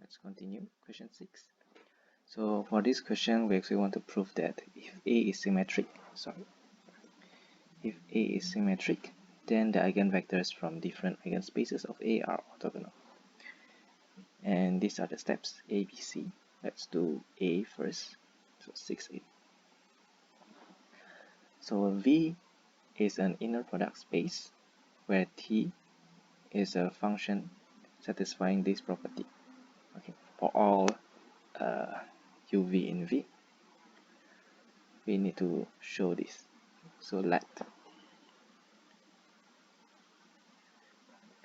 let's continue. Question 6. So for this question, we actually want to prove that if A is symmetric, then the eigenvectors from different eigenspaces of A are orthogonal. And these are the steps A, B, C. Let's do A first. So 6A. So V is an inner product space where T is a function satisfying this property. Okay, for all UV in V, we need to show this. So let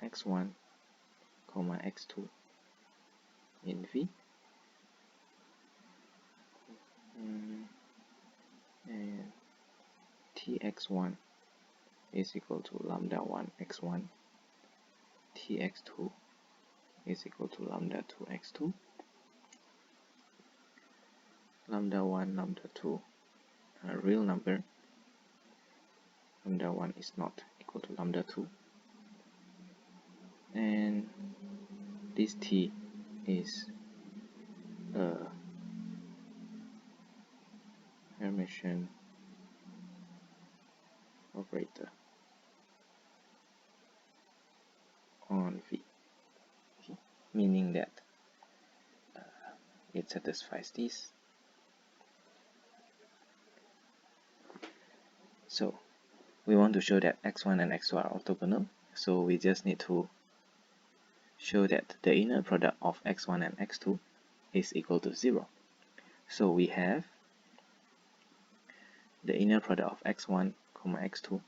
x1, x2 in V and Tx1 is equal to lambda 1 x1, Tx2 is equal to lambda 2 x2, lambda 1, lambda 2 are real number, lambda 1 is not equal to lambda 2, and this T is a Hermitian operator on V, okay, meaning that it satisfies this. So we want to show that x1 and x2 are orthogonal, so we just need to show that the inner product of x1 and x2 is equal to 0. So we have the inner product of x1, x2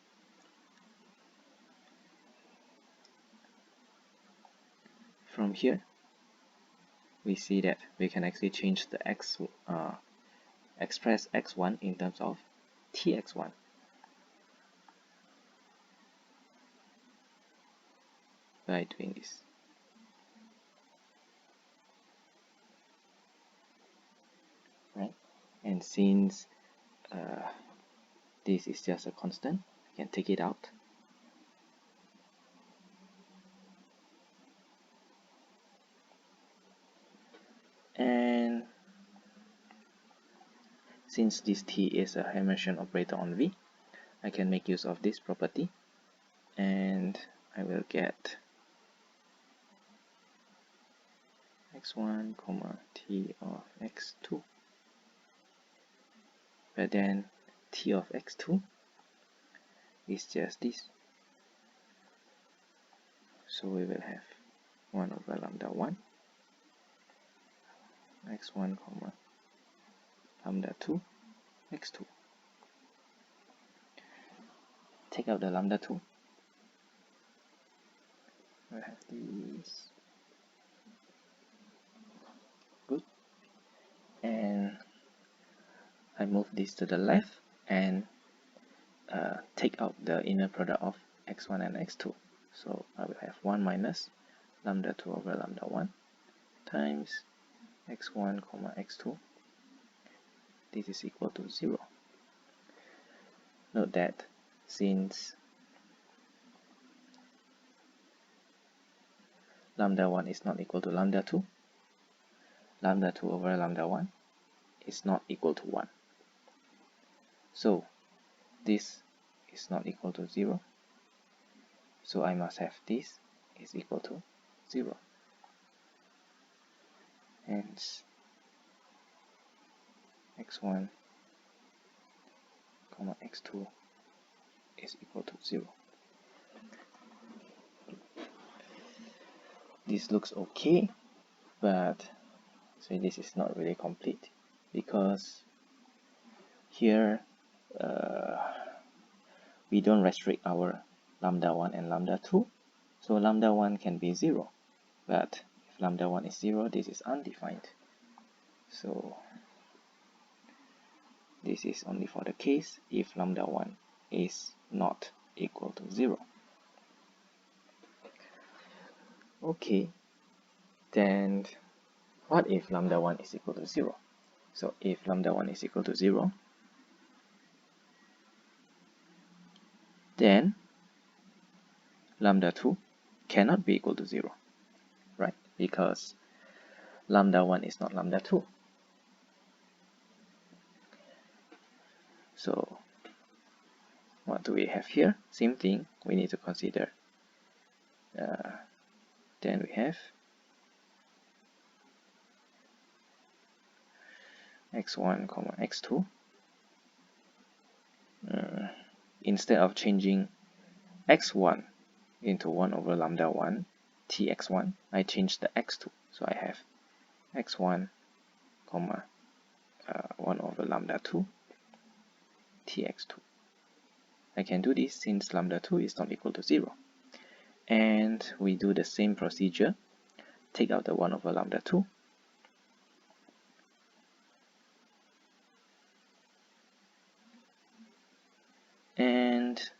from here. We see that we can actually change the express x1 in terms of tx1. By doing this. Right? And since this is just a constant, I can take it out. And since this T is a Hermitian operator on V, I can make use of this property, and I will get x1, T of x2. But then T of x2 is just this. So we will have 1 over lambda 1, x1, lambda 2, x2. Take out the lambda 2. We'll have this. Good. And I move this to the left and take out the inner product of x1 and x2. So I will have 1 minus lambda 2 over lambda 1 times x1, x2. This is equal to 0. Note that since lambda 1 is not equal to lambda 2, lambda 2 over lambda 1 is not equal to 1. So this is not equal to 0. So I must have this is equal to 0. Hence x1, x2 is equal to 0. This looks okay, but so this is not really complete, because here we don't restrict our lambda 1 and lambda 2, so lambda 1 can be 0, but if lambda 1 is 0, this is undefined. So this is only for the case if lambda 1 is not equal to 0. Okay, then what if lambda 1 is equal to 0? So if lambda 1 is equal to 0, then lambda 2 cannot be equal to 0, right? Because lambda 1 is not lambda 2. So what do we have here? Same thing, we need to consider. Then we have x1 comma x2. Instead of changing x1 into 1 over lambda 1 tx1, I change the x2. So I have x1 comma 1 over lambda 2 tx2. I can do this since lambda 2 is not equal to 0. And we do the same procedure. Take out the 1 over lambda 2. And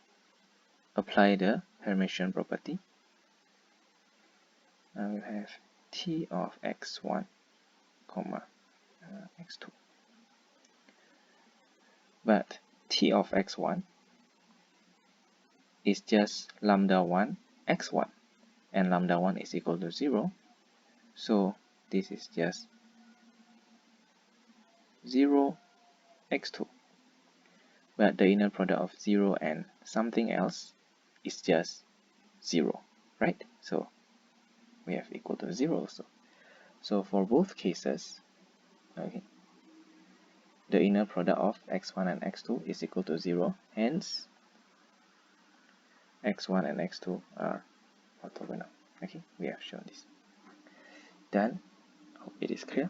apply the Hermitian property. I will have t of x1 comma x2. But t of x1 is just lambda 1 x1, and lambda 1 is equal to 0. So this is just 0 x2. But the inner product of 0 and something else is just 0, right? So we have equal to 0 also. So for both cases, okay, the inner product of x1 and x2 is equal to 0. Hence, x1 and x2 are orthogonal. Okay, we have shown this. Done. Hope it is clear.